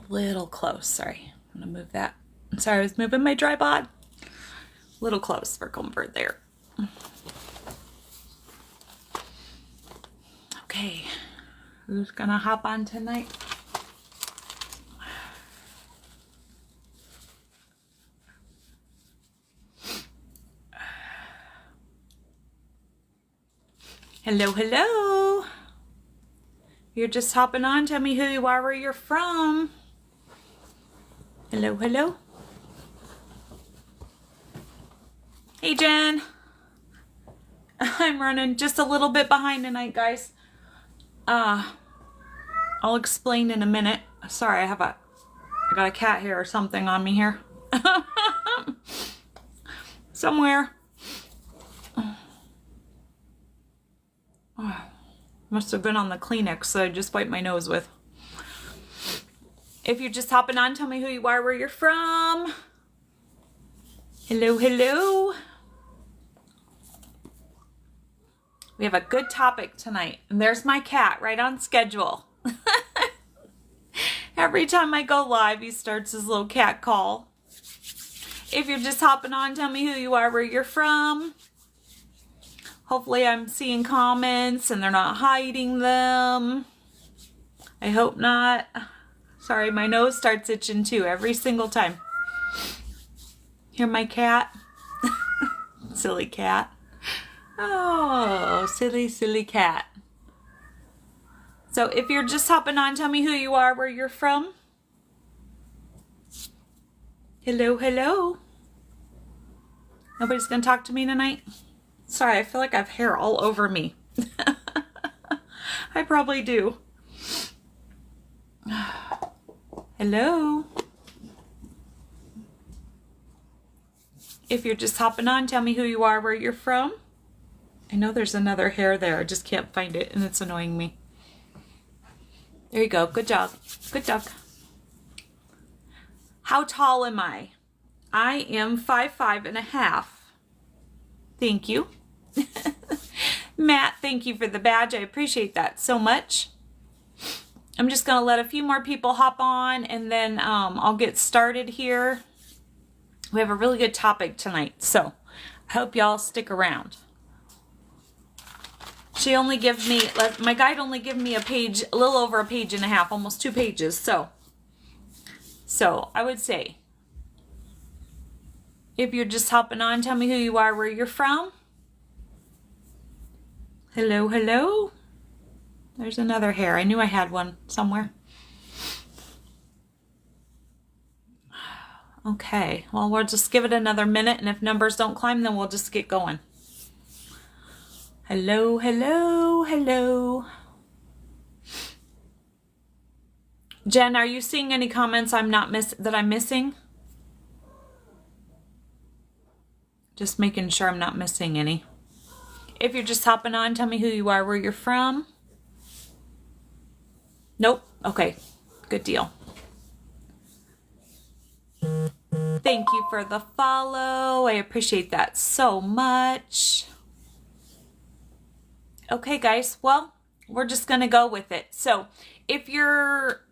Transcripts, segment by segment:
little close. Sorry, I'm gonna move that. I'm sorry, I was moving my tripod. Little close for comfort there. Okay, who's gonna hop on tonight? Hello, hello. You're just hopping on. Tell me who you are, where you're from. Hello, hello. Hey, Jen. I'm running just a little bit behind tonight, guys. I'll explain in a minute. Sorry, I got a cat hair or something on me here. Somewhere. Oh, must have been on the Kleenex that I just wiped my nose with. If you're just hopping on, tell me who you are, where you're from. Hello, hello. We have a good topic tonight. And there's my cat right on schedule. Every time I go live, he starts his little cat call. If you're just hopping on, tell me who you are, where you're from. Hopefully I'm seeing comments and they're not hiding them. I hope not. Sorry, my nose starts itching too every single time. Hear my cat? Silly cat. Oh, silly, silly cat. So if you're just hopping on, tell me who you are, where you're from. Hello, hello. Nobody's gonna talk to me tonight? Sorry, I feel like I have hair all over me. I probably do. Hello. If you're just hopping on, tell me who you are, where you're from. I know there's another hair there. I just can't find it and it's annoying me. There you go. Good job. Good job. How tall am I? I am 5'5.5". Thank you. Matt, thank you for the badge. I appreciate that so much. I'm just going to let a few more people hop on and then I'll get started here. We have a really good topic tonight, so I hope y'all stick around. She only gives me, my guide only gave me a page, a little over a page and a half, almost 2 pages. So I would say, if you're just hopping on, tell me who you are, where you're from. Hello, hello. There's another hair. I knew I had one somewhere. Okay, well, we'll just give it another minute, and if numbers don't climb, then we'll just get going. Hello, hello, hello. Jen, are you seeing any comments that I'm missing? Just making sure I'm not missing any. If you're just hopping on, tell me who you are, where you're from. Nope. Okay. Good deal. Thank you for the follow. I appreciate that so much. Okay, guys. Well, we're just going to go with it. So if you're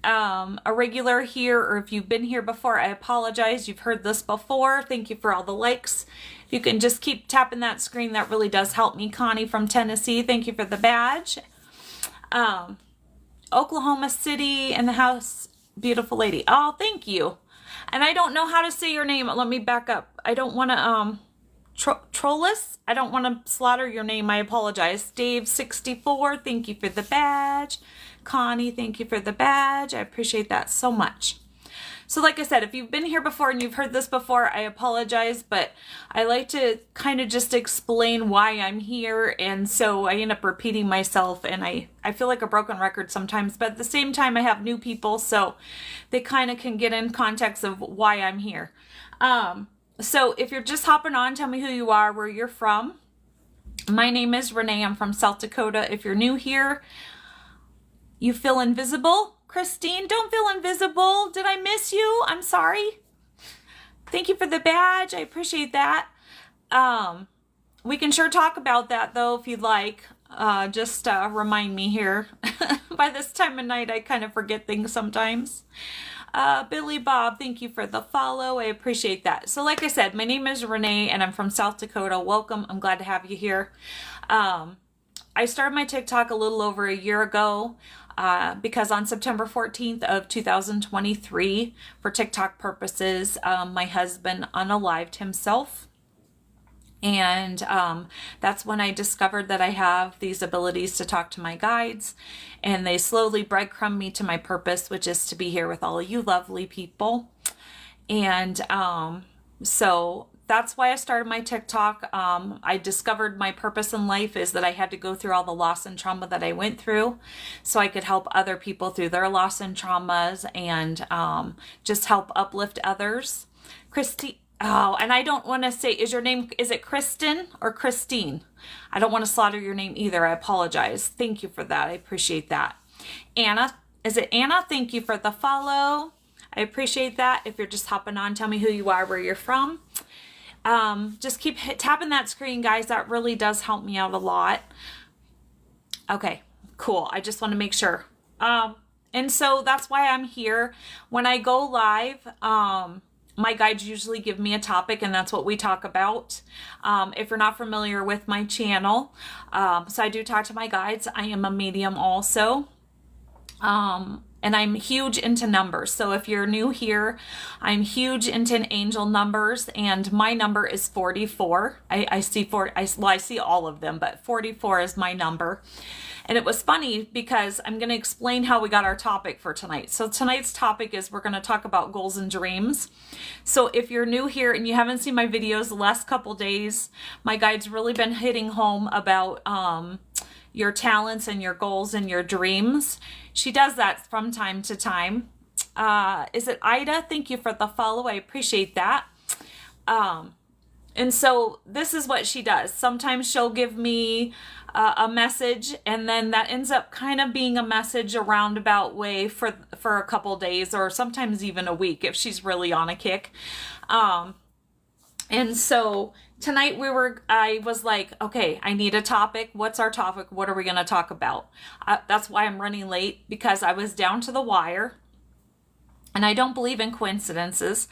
a regular here, or if you've been here before, I apologize. You've heard this before. Thank you for all the likes. If you can just keep tapping that screen, that really does help me. Connie from Tennessee, thank you for the badge. Oklahoma City in the house, beautiful lady. Oh, thank you. And I don't know how to say your name. Let me back up. I don't want to Trollus. I don't want to slaughter your name. I apologize. Dave64, thank you for the badge. Connie, thank you for the badge. I appreciate that so much. So like I said, if you've been here before and you've heard this before, I apologize, but I like to kind of just explain why I'm here, and so I end up repeating myself, and I feel like a broken record sometimes, but at the same time I have new people, so they kind of can get in context of why I'm here. So if you're just hopping on, tell me who you are, where you're from. My name is Renee. I'm from South Dakota. If you're new here, you feel invisible. Christine, don't feel invisible. Did I miss you? I'm sorry. Thank you for the badge. I appreciate that. We can sure talk about that though if you'd like. Just remind me here. By this time of night, I kind of forget things sometimes. Billy Bob, thank you for the follow. I appreciate that. So like I said, my name is Renee and I'm from South Dakota. Welcome. I'm glad to have you here. I started my TikTok a little over a year ago because on September 14th of 2023, for TikTok purposes, my husband unalived himself. And that's when I discovered that I have these abilities to talk to my guides, and they slowly breadcrumb me to my purpose, which is to be here with all of you lovely people. And so that's why I started my TikTok. I discovered my purpose in life is that I had to go through all the loss and trauma that I went through so I could help other people through their loss and traumas, and just help uplift others. Christy. Oh, and I don't want to say, is it Kristen or Christine? I don't want to slaughter your name either. I apologize. Thank you for that. I appreciate that. Anna, is it Anna? Thank you for the follow. I appreciate that. If you're just hopping on, tell me who you are, where you're from. Just keep tapping that screen, guys. That really does help me out a lot. Okay, cool. I just want to make sure. And so that's why I'm here. When I go live, my guides usually give me a topic, and that's what we talk about. If you're not familiar with my channel, so I do talk to my guides. I am a medium also. And I'm huge into numbers. So if you're new here, I'm huge into angel numbers, and my number is 44. I see all of them, but 44 is my number. And it was funny because I'm going to explain how we got our topic for tonight. So tonight's topic is we're going to talk about goals and dreams. So if you're new here and you haven't seen my videos the last couple days, my guide's really been hitting home about your talents and your goals and your dreams. She does that from time to time. Is it Ida? Thank you for the follow. I appreciate that. And so this is what she does. Sometimes she'll give me a message, and then that ends up kind of being a message a roundabout way for a couple days, or sometimes even a week if she's really on a kick. And so tonight I was like, okay, I need a topic. What's our topic? What are we going to talk about? That's why I'm running late, because I was down to the wire. And I don't believe in coincidences.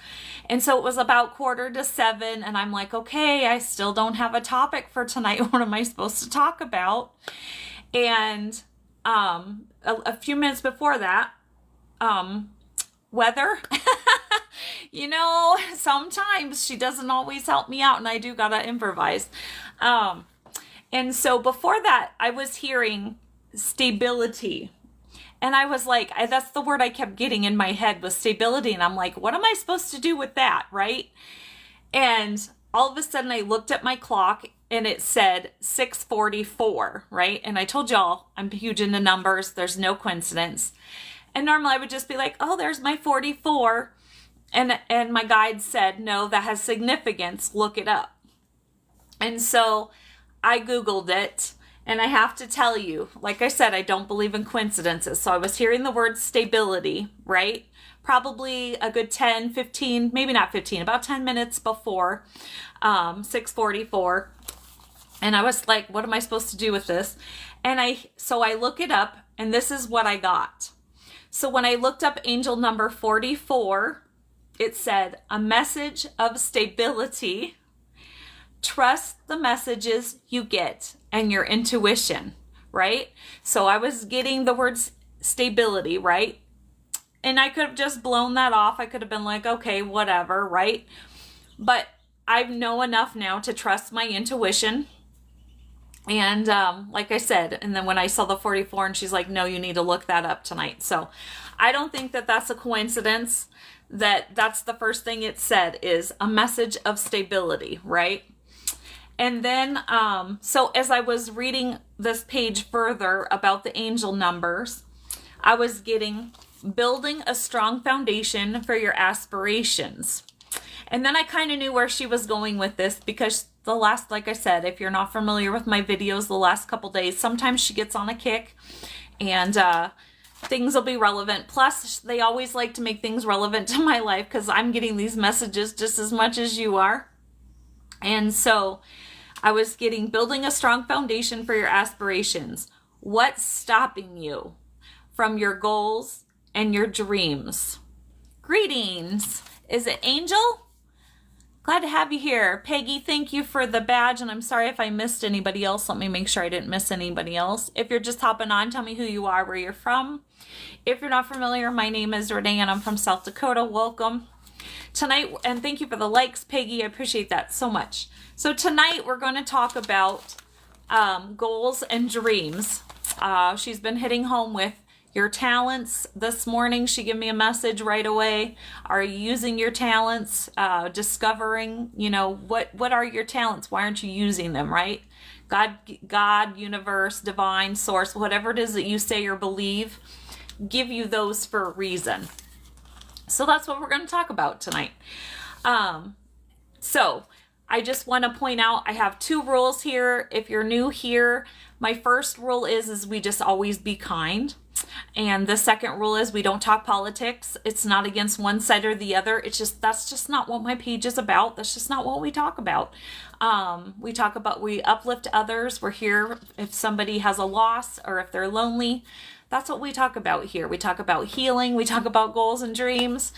And so it was about 6:45, and I'm like, okay, I still don't have a topic for tonight. What am I supposed to talk about? And a few minutes before that, weather. You know, sometimes she doesn't always help me out, and I do gotta improvise. And so before that, I was hearing stability. And I was like, that's the word I kept getting in my head, was stability. And I'm like, what am I supposed to do with that, right? And all of a sudden I looked at my clock and it said 6:44, right? And I told y'all I'm huge into numbers. There's no coincidence. And normally I would just be like, oh, there's my 44. And my guide said, no, that has significance. Look it up. And so I Googled it. And I have to tell you, like I said, I don't believe in coincidences. So I was hearing the word stability, right? Probably a good 10, 15, maybe not 15, about 10 minutes before 6:44. And I was like, what am I supposed to do with this? And so I look it up, and this is what I got. So when I looked up angel number 44, it said, a message of stability. Trust the messages you get and your intuition, right? So I was getting the word stability, right? And I could have just blown that off. I could have been like, okay, whatever, right? But I know enough now to trust my intuition. And like I said, and then when I saw the 44, and she's like, no, you need to look that up tonight. So I don't think that that's a coincidence, that's the first thing it said, is a message of stability, right? And then, so as I was reading this page further about the angel numbers, I was getting building a strong foundation for your aspirations. And then I kind of knew where she was going with this, because like I said, if you're not familiar with my videos the last couple days, sometimes she gets on a kick and things will be relevant. Plus, they always like to make things relevant to my life because I'm getting these messages just as much as you are. And so I was getting building a strong foundation for your aspirations. What's stopping you? from your goals and your dreams. Greetings. Is it Angel? Glad to have you here. Peggy, thank you for the badge, and I'm sorry if I missed anybody else. Let me make sure I didn't miss anybody else. If you're just hopping on, tell me who you are, where you're from. If you're not familiar, my name is Renee, and I'm from South Dakota. Welcome. Tonight, and thank you for the likes, Peggy. I appreciate that so much. So tonight, we're going to talk about goals and dreams. She's been hitting home with your talents. This morning, she gave me a message right away. Are you using your talents? Discovering, what are your talents? Why aren't you using them, right? God, universe, divine, source, whatever it is that you say or believe, give you those for a reason. So that's what we're going to talk about tonight. So I just want to point out, I have 2 rules here. If you're new here, my first rule is we just always be kind. And the second rule is we don't talk politics. It's not against one side or the other. That's just not what my page is about. That's just not what we talk about. We uplift others. We're here if somebody has a loss or if they're lonely. That's what we talk about here. We talk about healing. We talk about goals and dreams.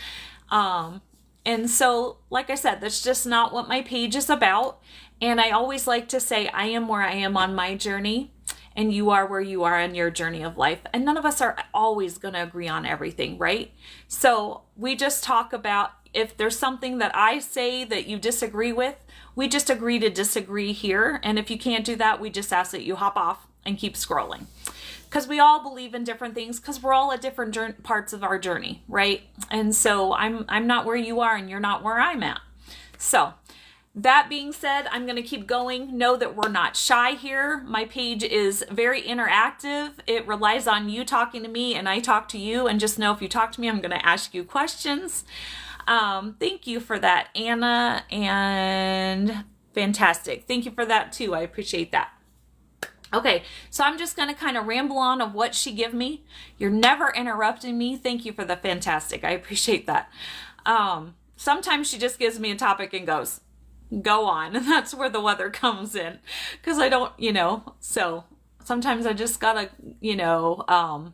And so, like I said, that's just not what my page is about. And I always like to say, I am where I am on my journey, and you are where you are in your journey of life. And none of us are always going to agree on everything, right? So we just talk about, if there's something that I say that you disagree with, we just agree to disagree here. And if you can't do that, we just ask that you hop off and keep scrolling. Because we all believe in different things, because we're all at different parts of our journey, right? And so I'm not where you are, and you're not where I'm at. So that being said, I'm going to keep going. Know that we're not shy here. My page is very interactive. It relies on you talking to me, and I talk to you. And just know, if you talk to me, I'm going to ask you questions. Thank you for that, Anna, and fantastic. Thank you for that too. I appreciate that. Okay, so I'm just going to kind of ramble on of what she gave me. You're never interrupting me. Thank you for the fantastic. I appreciate that. Sometimes she just gives me a topic and goes, go on. And that's where the weather comes in. Because I don't, so sometimes I just got to,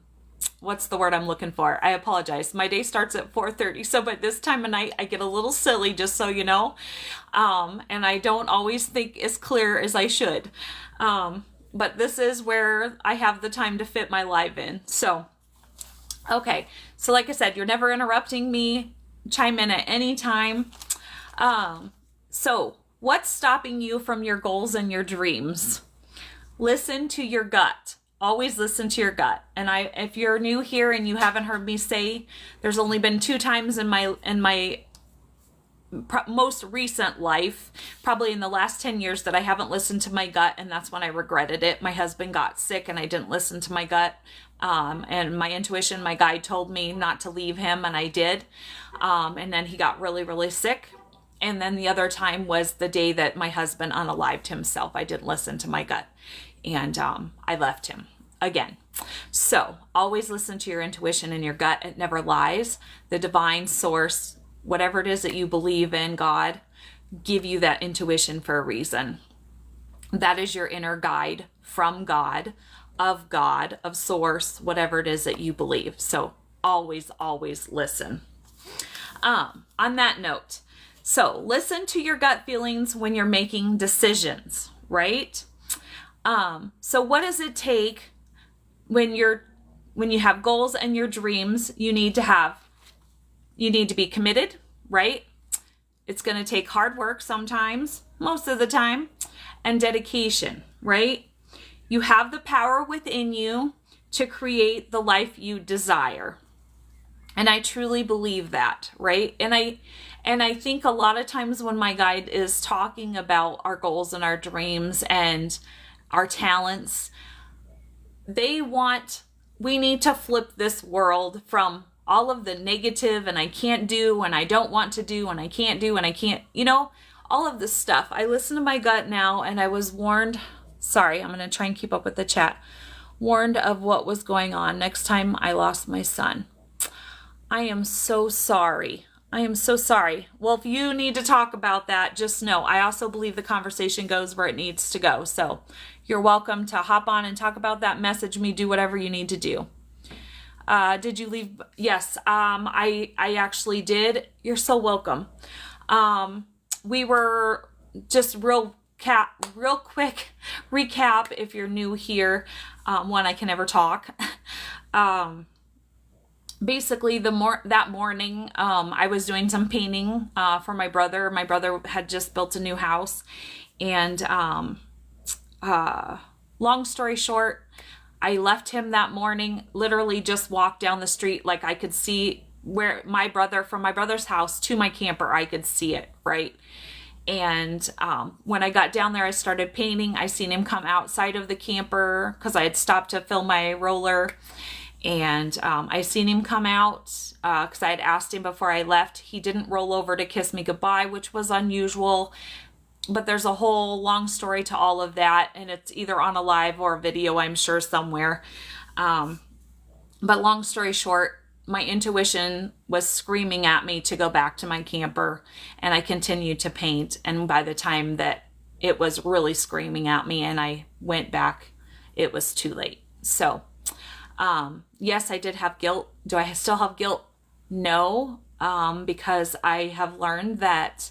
what's the word I'm looking for? I apologize. My day starts at 4:30. So by this time of night, I get a little silly, just so you know. And I don't always think as clear as I should. But this is where I have the time to fit my live in. So, okay. So like I said, you're never interrupting me. Chime in at any time. So what's stopping you from your goals and your dreams? Listen to your gut. Always listen to your gut. And if you're new here and you haven't heard me say, there's only been 2 times in my most recent life, probably in the last 10 years, that I haven't listened to my gut, and that's when I regretted it. My husband got sick and I didn't listen to my gut, and my intuition, my guide told me not to leave him, and I did, and then he got really, really sick. And then the other time was the day that my husband unalived himself. I didn't listen to my gut, and I left him again. So always listen to your intuition and your gut. It never lies. The divine source, whatever it is that you believe in, God, give you that intuition for a reason. That is your inner guide from God, of source, whatever it is that you believe. So always, always listen. On that note, so listen to your gut feelings when you're making decisions, right? So what does it take when you have goals and your dreams? You need to be committed, right? It's going to take hard work sometimes, most of the time, and dedication, right? You have the power within you to create the life you desire. And I truly believe that, right? And I think a lot of times when my guide is talking about our goals and our dreams and our talents, we need to flip this world from all of the negative and I can't do and I don't want to do and I can't do and I can't, all of this stuff. I listen to my gut now, and I was warned, sorry, I'm going to try and keep up with the chat, warned of what was going on next time I lost my son. I am so sorry. I am so sorry. Well, if you need to talk about that, just know I also believe the conversation goes where it needs to go. So you're welcome to hop on and talk about that, message me, do whatever you need to do. Did you leave? Yes, I actually did. You're so welcome. We were just real quick recap if you're new here. One, I can never talk. Basically that morning, I was doing some painting, for my brother. My brother had just built a new house, and, long story short, I left him that morning, literally just walked down the street. Like I could see where from my brother's house to my camper, I could see it, right? And when I got down there, I started painting. I seen him come outside of the camper because I had stopped to fill my roller. And I seen him come out because I had asked him before I left. He didn't roll over to kiss me goodbye, which was unusual. But there's a whole long story to all of that, and it's either on a live or a video, I'm sure, somewhere. But long story short, my intuition was screaming at me to go back to my camper, and I continued to paint. And by the time that it was really screaming at me and I went back, it was too late. So, yes, I did have guilt. Do I still have guilt? No, because I have learned that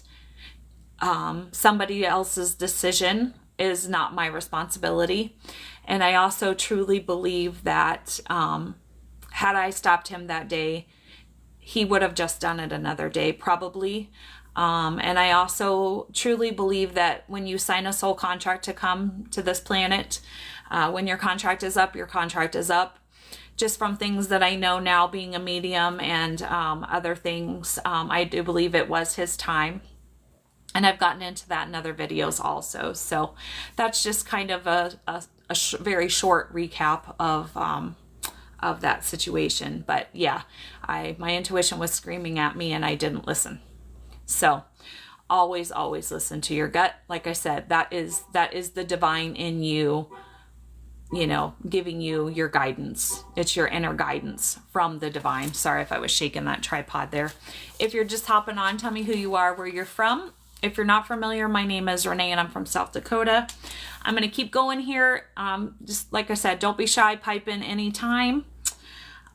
somebody else's decision is not my responsibility. And I also truly believe that had I stopped him that day, he would have just done it another day, probably. And I also truly believe that when you sign a soul contract to come to this planet, when your contract is up, your contract is up. Just from things that I know now, being a medium and other things, I do believe it was his time. And I've gotten into that in other videos also. So that's just kind of a very short recap of that situation. But yeah, my intuition was screaming at me and I didn't listen. So always listen to your gut. Like I said, that is the divine in you, giving you your guidance. It's your inner guidance from the divine. Sorry if I was shaking that tripod there. If you're just hopping on, tell me who you are, where you're from. If you're not familiar, my name is Renee and I'm from South Dakota. I'm going to keep going here. Just like I said, don't be shy, pipe in anytime.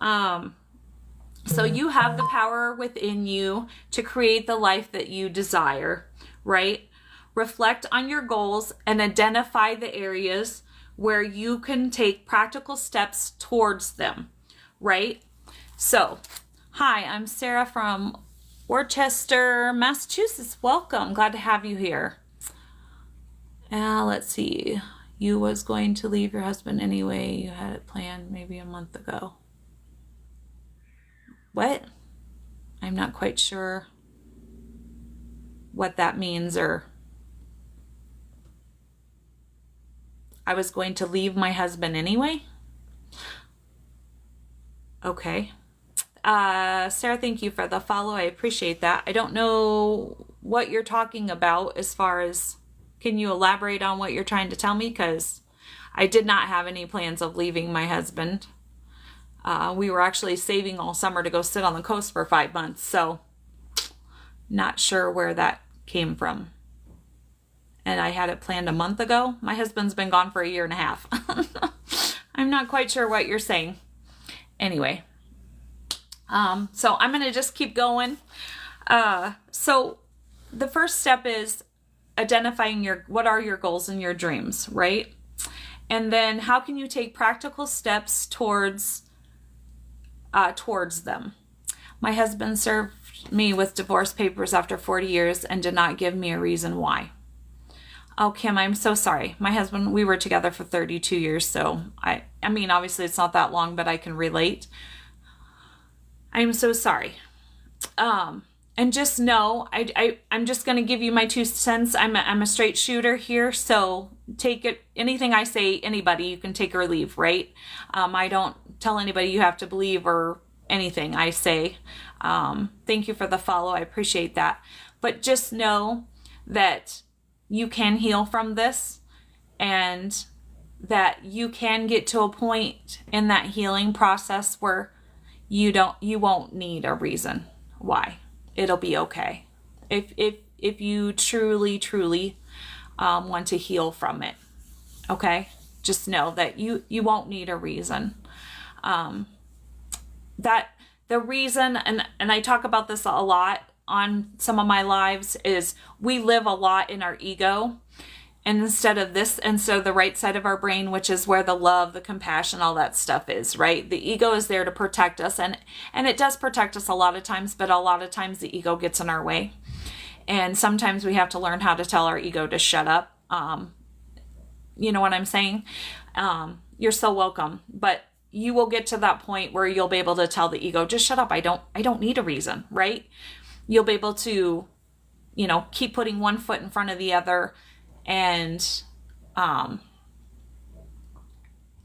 So you have the power within you to create the life that you desire, right? Reflect on your goals and identify the areas where you can take practical steps towards them, right? So, hi, I'm Sarah from Worcester, Massachusetts. Welcome. Glad to have you here. Let's see. You was going to leave your husband anyway. You had it planned maybe a month ago. What? I'm not quite sure what that means, or I was going to leave my husband anyway? Okay. Sarah, thank you for the follow. I appreciate that. I don't know what you're talking about as far as, can you elaborate on what you're trying to tell me? Because I did not have any plans of leaving my husband. We were actually saving all summer to go sit on the coast for 5 months. So not sure where that came from. And I had it planned a month ago. My husband's been gone for 1.5 years. I'm not quite sure what you're saying. Anyway. So I'm going to just keep going. So the first step is identifying what are your goals and your dreams, right? And then how can you take practical steps towards them? My husband served me with divorce papers after 40 years and did not give me a reason why. Oh, Kim, I'm so sorry. My husband, we were together for 32 years. So I mean, obviously it's not that long, but I can relate. I'm so sorry. And just know, I'm just going to give you my 2 cents. I'm a straight shooter here. So take it, anything I say, anybody, you can take or leave, right? I don't tell anybody you have to believe or anything I say. Thank you for the follow. I appreciate that. But just know that you can heal from this and that you can get to a point in that healing process where you won't need a reason why. It'll be okay. If you truly want to heal from it. Okay? Just know that you won't need a reason. that the reason, and I talk about this a lot on some of my lives, is we live a lot in our ego. And instead of the right side of our brain, which is where the love, the compassion, all that stuff is, right? The ego is there to protect us, and it does protect us a lot of times, but a lot of times the ego gets in our way. And sometimes we have to learn how to tell our ego to shut up. You know what I'm saying? You're so welcome. But you will get to that point where you'll be able to tell the ego, just shut up. I don't need a reason, right? You'll be able to, keep putting one foot in front of the other. And,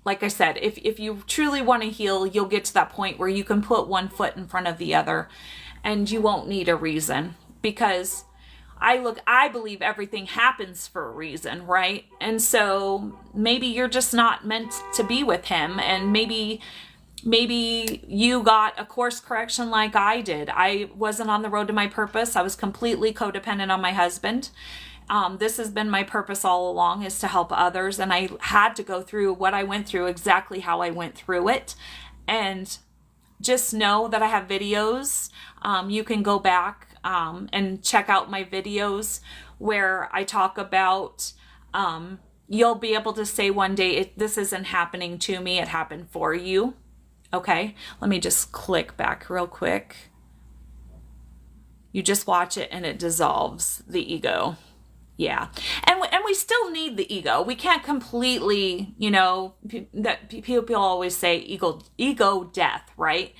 like I said, if you truly want to heal, you'll get to that point where you can put one foot in front of the other and you won't need a reason, because I believe everything happens for a reason, right? And so maybe you're just not meant to be with him, and maybe you got a course correction like I did. I wasn't on the road to my purpose. I was completely codependent on my husband. This has been my purpose all along, is to help others. And I had to go through what I went through, exactly how I went through it. And just know that I have videos. You can go back and check out my videos where I talk about, you'll be able to say one day, this isn't happening to me, it happened for you. Okay, let me just click back real quick. You just watch it and it dissolves the ego. Yeah. And we still need the ego. We can't completely, that people always say ego death, right?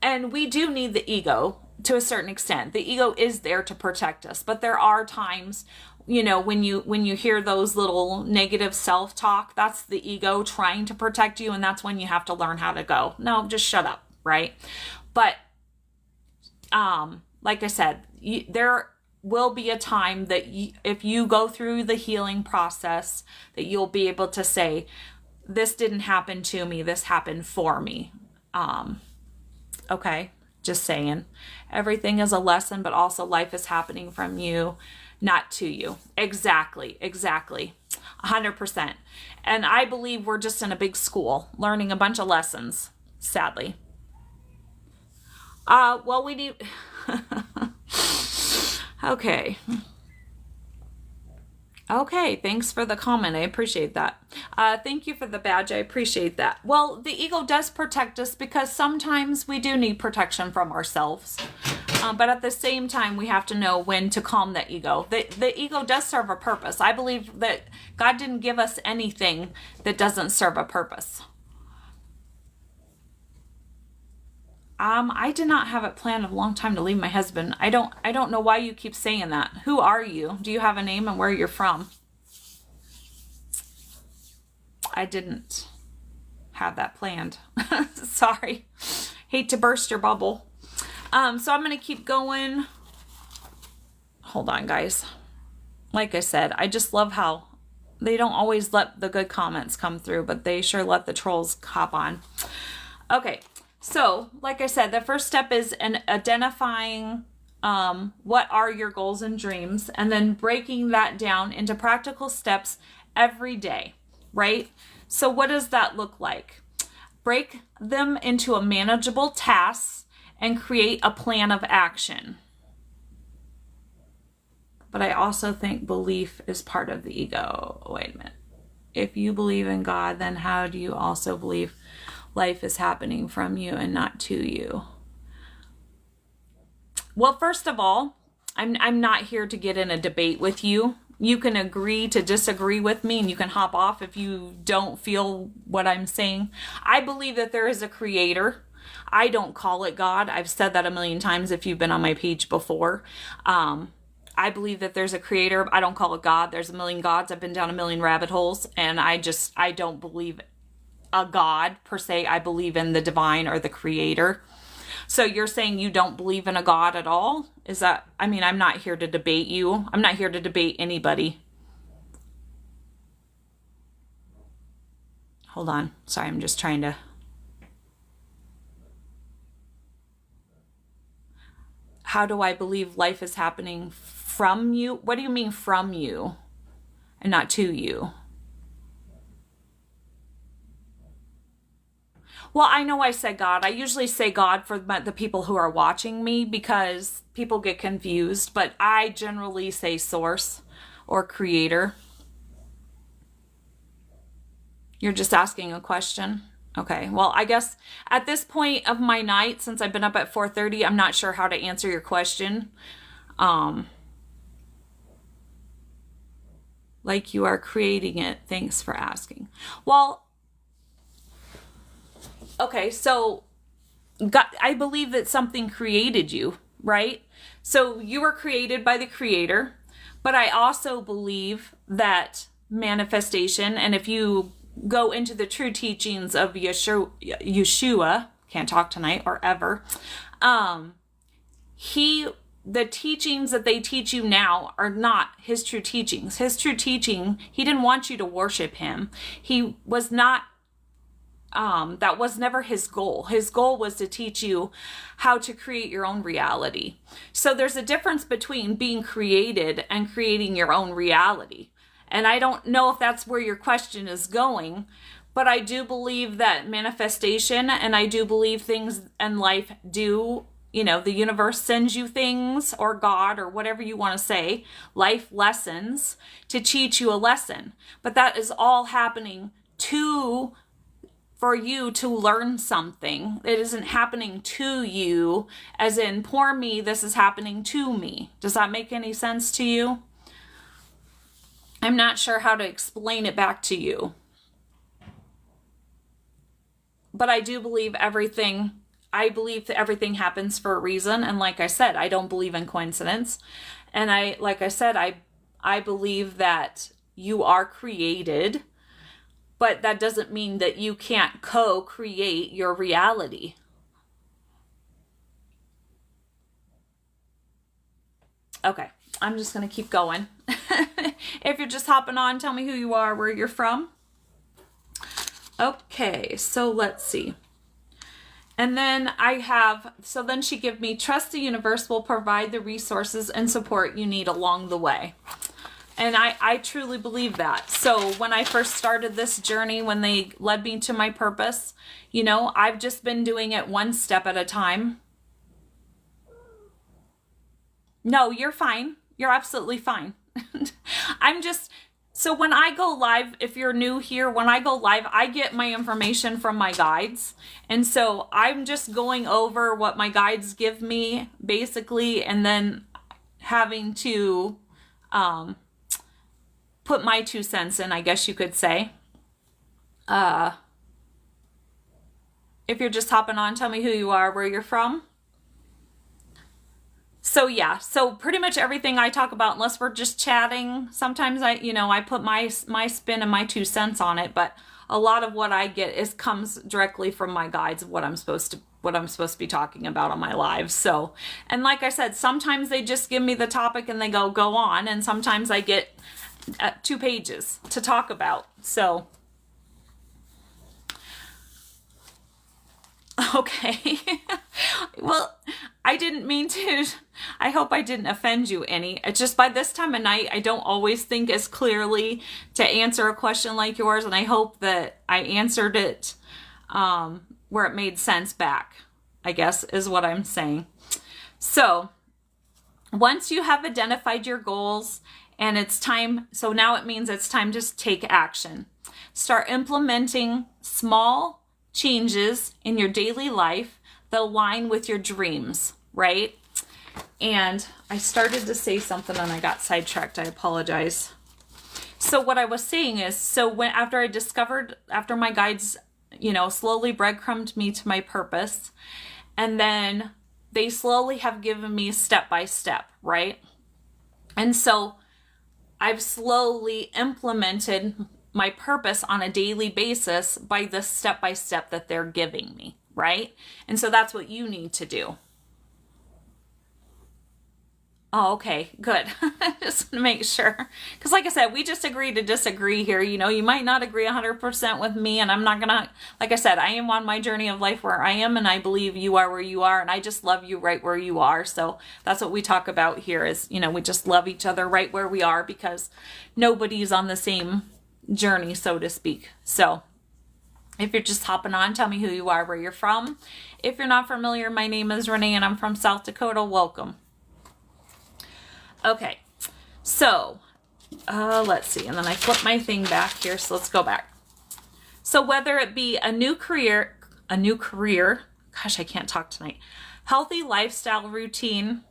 And we do need the ego to a certain extent. The ego is there to protect us, but there are times, when you hear those little negative self-talk, that's the ego trying to protect you, and that's when you have to learn how to go, no, just shut up, right? But like I said, there will be a time that if you go through the healing process, that you'll be able to say, this didn't happen to me, this happened for me. Okay, just saying. Everything is a lesson, but also life is happening from you, not to you. Exactly. 100%. And I believe we're just in a big school learning a bunch of lessons, sadly. Well, we need... Okay, thanks for the comment. I appreciate that. Thank you for the badge. I appreciate that. Well, the ego does protect us because sometimes we do need protection from ourselves. But at the same time, we have to know when to calm the ego. The ego does serve a purpose. I believe that God didn't give us anything that doesn't serve a purpose. I did not have it planned a long time to leave my husband. I don't know why you keep saying that. Who are you? Do you have a name and where you're from? I didn't have that planned. Sorry. Hate to burst your bubble. So I'm going to keep going. Hold on, guys. Like I said, I just love how they don't always let the good comments come through, but they sure let the trolls hop on. Okay. So, like I said, the first step is identifying what are your goals and dreams, and then breaking that down into practical steps every day, right? So what does that look like? Break them into a manageable tasks and create a plan of action. But I also think belief is part of the ego. Wait a minute. If you believe in God, then how do you also believe life is happening from you and not to you? Well, first of all, I'm not here to get in a debate with you. You can agree to disagree with me, and you can hop off if you don't feel what I'm saying. I believe that there is a creator. I don't call it God. I've said that a million times if you've been on my page before. I believe that there's a creator. I don't call it God. There's a million gods. I've been down a million rabbit holes, and I don't believe a God per se. I believe in the divine or the creator. So you're saying you don't believe in a God at all? Is that, I'm not here to debate you. I'm not here to debate anybody. Hold on. Sorry, I'm just trying to. How do I believe life is happening from you? What do you mean from you and not to you? Well, I know I said God. I usually say God for the people who are watching me because people get confused, but I generally say source or creator. You're just asking a question? Okay, well, I guess at this point of my night, since I've been up at 4:30, I'm not sure how to answer your question. Like you are creating it. Thanks for asking. Well, okay, so God, I believe that something created you, right? So you were created by the Creator, but I also believe that manifestation, and if you go into the true teachings of Yeshua, can't talk tonight or ever, the teachings that they teach you now are not his true teachings. His true teaching, he didn't want you to worship him. He was not, that was never his goal. His goal was to teach you how to create your own reality. So there's a difference between being created and creating your own reality. And I don't know if that's where your question is going, but I do believe that manifestation, and I do believe things in life do, the universe sends you things, or God, or whatever you want to say, life lessons to teach you a lesson. But that is all happening for you to learn something. It isn't happening to you, as in, poor me, this is happening to me. Does that make any sense to you? I'm not sure how to explain it back to you. But I do believe everything. I believe that everything happens for a reason. And like I said, I don't believe in coincidence. And I believe that you are created, but that doesn't mean that you can't co-create your reality. Okay, I'm just going to keep going. If you're just hopping on, tell me who you are, where you're from. Okay, so let's see. And then then she gave me, trust the universe will provide the resources and support you need along the way. And I truly believe that. So when I first started this journey, when they led me to my purpose, I've just been doing it one step at a time. No, you're fine. You're absolutely fine. So when I go live, if you're new here, when I go live, I get my information from my guides. And so I'm just going over what my guides give me, basically, and then having to put my 2 cents in, I guess you could say. If you're just hopping on, tell me who you are, where you're from. So yeah, so pretty much everything I talk about, unless we're just chatting, sometimes I put my spin and my 2 cents on it, but a lot of what I get comes directly from my guides of what I'm supposed to be talking about on my lives. So, and like I said, sometimes they just give me the topic and they go on, and sometimes I get 2 pages to talk about. So, okay. Well, I didn't mean to. I hope I didn't offend you any. It's just by this time of night, I don't always think as clearly to answer a question like yours, and I hope that I answered it where it made sense back, I guess is what I'm saying. So once you have identified your goals and it's time, so now it means it's time to take action. Start implementing small changes in your daily life that align with your dreams, right? And I started to say something and I got sidetracked. I apologize. So what I was saying is, after my guides, slowly breadcrumbed me to my purpose, and then they slowly have given me step by step, right? And so I've slowly implemented my purpose on a daily basis by the step by step that they're giving me, right? And so that's what you need to do. Oh, okay, good. Just to make sure. Because like I said, we just agree to disagree here. You might not agree 100% with me, and I'm not going to, like I said, I am on my journey of life where I am, and I believe you are where you are, and I just love you right where you are. So that's what we talk about here is, we just love each other right where we are, because nobody's on the same journey, so to speak. So, If you're just hopping on, tell me who you are, where you're from. If you're not familiar, my name is Renee and I'm from South Dakota. Welcome. Okay, so let's see. And then I flip my thing back here, so let's go back. So whether it be a new career, gosh, I can't talk tonight, healthy lifestyle routine,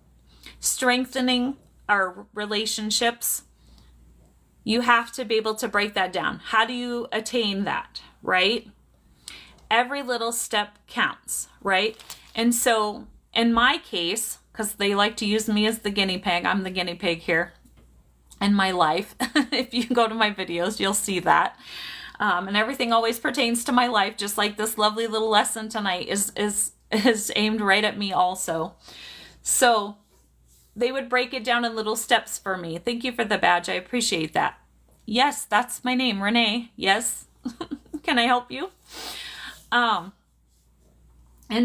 strengthening our relationships, you have to be able to break that down. How do you attain that, right? Every little step counts, right? And so in my case, because they like to use me as the guinea pig, I'm the guinea pig here in my life. If you go to my videos, you'll see that. And everything always pertains to my life, just like this lovely little lesson tonight is aimed right at me also. So they would break it down in little steps for me. Thank you for the badge. I appreciate that. Yes, that's my name, Renee. Yes. Can I help you? And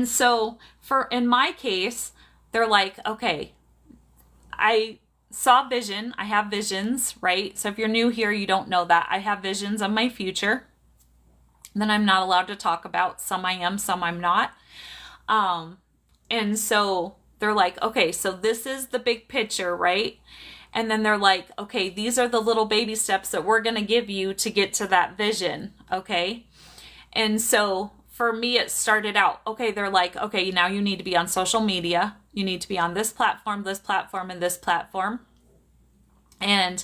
so in my case, they're like, okay, I saw vision. I have visions, right? So if you're new here, you don't know that. I have visions of my future that I'm not allowed to talk about. Some I am, some I'm not. And so they're like, okay, so this is the big picture, right? And then they're like, okay, these are the little baby steps that we're going to give you to get to that vision, okay? And so for me, it started out, okay, they're like, okay, now you need to be on social media. You need to be on this platform, and this platform. And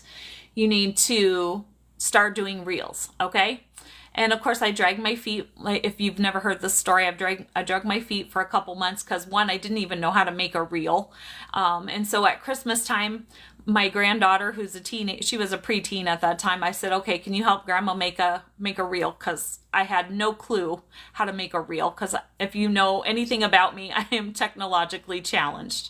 you need to start doing reels, okay? And of course, I dragged my feet. Like, if you've never heard this story, I dragged my feet for a couple months because, one, I didn't even know how to make a reel. And so at Christmas time, my granddaughter, who's she was a preteen at that time, I said, okay, can you help Grandma make a reel? Because I had no clue how to make a reel. Because if you know anything about me, I am technologically challenged.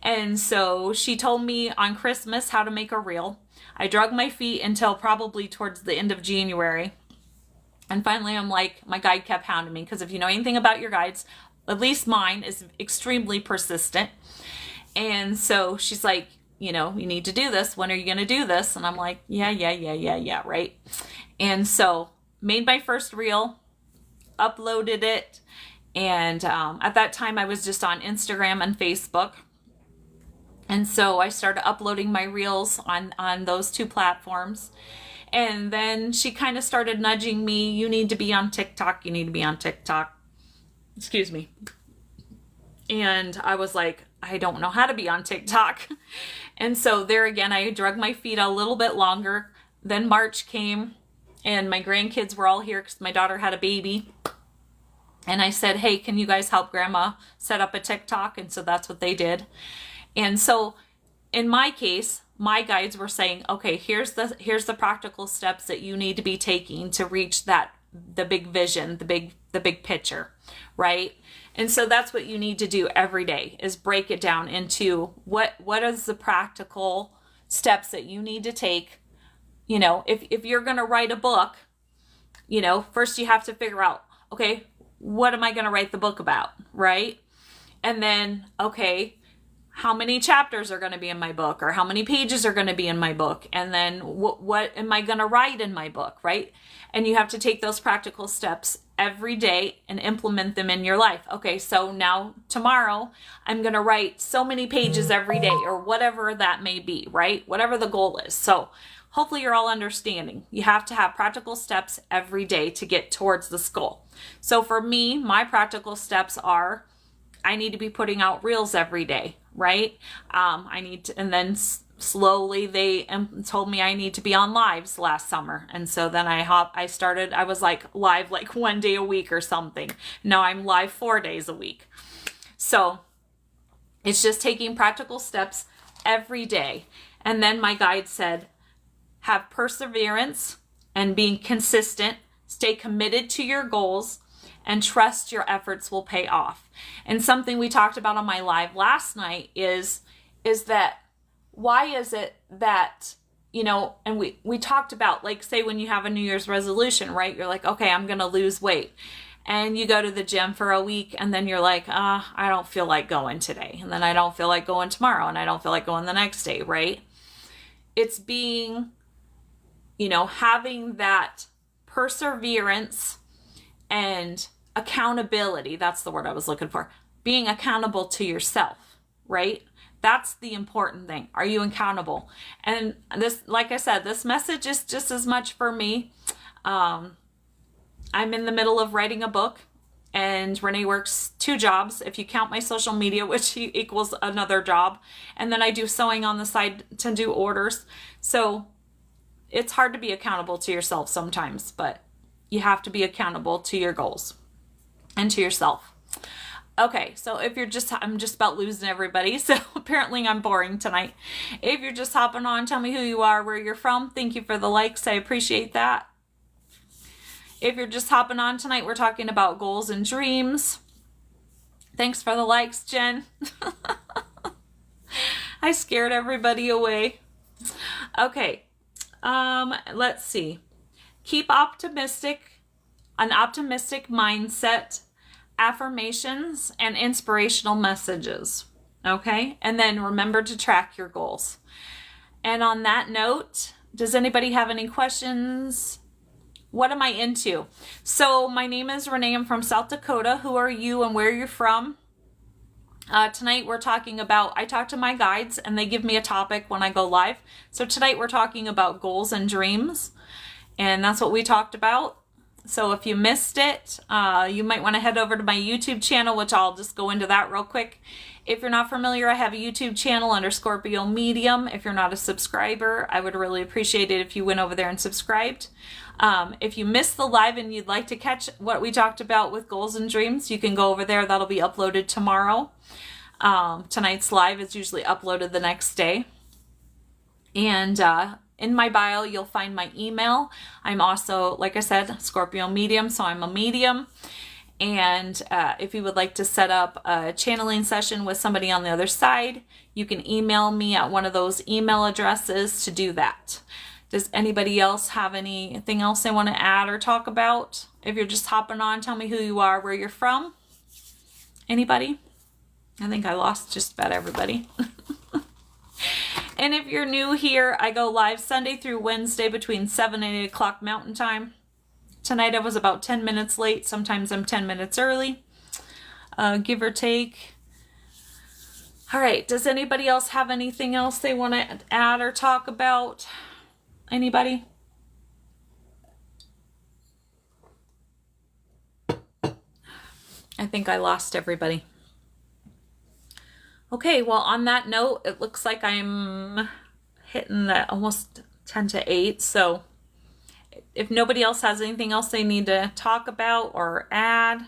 And so she told me on Christmas how to make a reel. I dragged my feet until probably towards the end of January. And finally, I'm like, my guide kept hounding me, because if you know anything about your guides, at least mine is extremely persistent. And so she's like, you need to do this. When are you going to do this? And I'm like, yeah, right? And so made my first reel, uploaded it. And at that time, I was just on Instagram and Facebook. And so I started uploading my reels on those two platforms. And then she kind of started nudging me, you need to be on TikTok, you need to be on TikTok. Excuse me. And I was like, I don't know how to be on TikTok. And so there again, I dragged my feet a little bit longer. Then March came and my grandkids were all here because my daughter had a baby. And I said, hey, can you guys help Grandma set up a TikTok? And so that's what they did. And so in my case, my guides were saying, okay, here's the practical steps that you need to be taking to reach the big vision, the big picture, right? And so that's what you need to do every day, is break it down into what is the practical steps that you need to take. If you're going to write a book, first you have to figure out, okay, what am I going to write the book about, right? And then, okay, how many chapters are going to be in my book, or how many pages are going to be in my book? And then what am I going to write in my book, right? And you have to take those practical steps every day and implement them in your life. Okay, so now tomorrow I'm going to write so many pages every day, or whatever that may be, right? Whatever the goal is. So hopefully you're all understanding. You have to have practical steps every day to get towards this goal. So for me, my practical steps are, I need to be putting out reels every day, right? I need to, and then slowly they told me I need to be on lives last summer. And so then I started, I was like live like 1 day a week or something. Now I'm live 4 days a week. So it's just taking practical steps every day. And then my guide said, have perseverance and being consistent, stay committed to your goals, and trust your efforts will pay off. And something we talked about on my live last night is that, why is it that, and we talked about, like, say when you have a New Year's resolution, right? You're like, okay, I'm going to lose weight. And you go to the gym for a week and then you're like, I don't feel like going today. And then I don't feel like going tomorrow, and I don't feel like going the next day, right? It's being, having that perseverance and accountability. That's the word I was looking for. Being accountable to yourself, right? That's the important thing. Are you accountable? And this, like I said, this message is just as much for me. I'm in the middle of writing a book, and Renee works 2 jobs, if you count my social media, which equals another job. And then I do sewing on the side to do orders. So it's hard to be accountable to yourself sometimes, but you have to be accountable to your goals and to yourself. Okay, so if you're I'm just about losing everybody, so apparently I'm boring tonight. If you're just hopping on, tell me who you are, where you're from. Thank you for the likes, I appreciate that. If you're just hopping on tonight, we're talking about goals and dreams. Thanks for the likes, Jen. I scared everybody away. Okay, let's see. Keep optimistic, an optimistic mindset, affirmations, and inspirational messages. Okay, and then remember to track your goals. And on that note, does anybody have any questions? What am I into? So my name is Renee. I'm from South Dakota. Who are you and where you're from? Tonight we're talking about, I talk to my guides and they give me a topic when I go live. So tonight we're talking about goals and dreams, and that's what we talked about. So if you missed it, you might want to head over to my YouTube channel, which I'll just go into that real quick. If you're not familiar, I have a YouTube channel under Scorpio Medium. If you're not a subscriber, I would really appreciate it if you went over there and subscribed. If you missed the live and you'd like to catch what we talked about with goals and dreams, you can go over there. That'll be uploaded tomorrow. Tonight's live is usually uploaded the next day. And in my bio, you'll find my email. I'm also, like I said, Scorpio Medium, so I'm a medium. And if you would like to set up a channeling session with somebody on the other side, you can email me at one of those email addresses to do that. Does anybody else have anything else they want to add or talk about? If you're just hopping on, tell me who you are, where you're from. Anybody? I think I lost just about everybody. And if you're new here, I go live Sunday through Wednesday between 7 and 8 o'clock Mountain Time. Tonight I was about 10 minutes late. Sometimes I'm 10 minutes early, give or take. All right, does anybody else have anything else they want to add or talk about? Anybody? I think I lost everybody. Okay, well, on that note, it looks like I'm hitting the almost 10 to 8. So if nobody else has anything else they need to talk about or add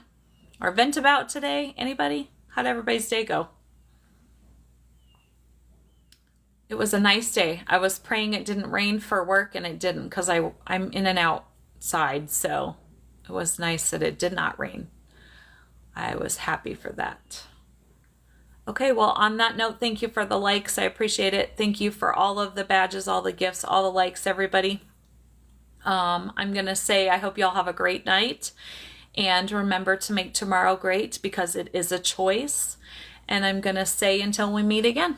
or vent about today, anybody? How'd everybody's day go? It was a nice day. I was praying it didn't rain for work, and it didn't, because I'm in and outside. So it was nice that it did not rain. I was happy for that. Okay, well, on that note, thank you for the likes. I appreciate it. Thank you for all of the badges, all the gifts, all the likes, everybody. I'm going to say I hope y'all have a great night. And remember to make tomorrow great, because it is a choice. And I'm going to say until we meet again.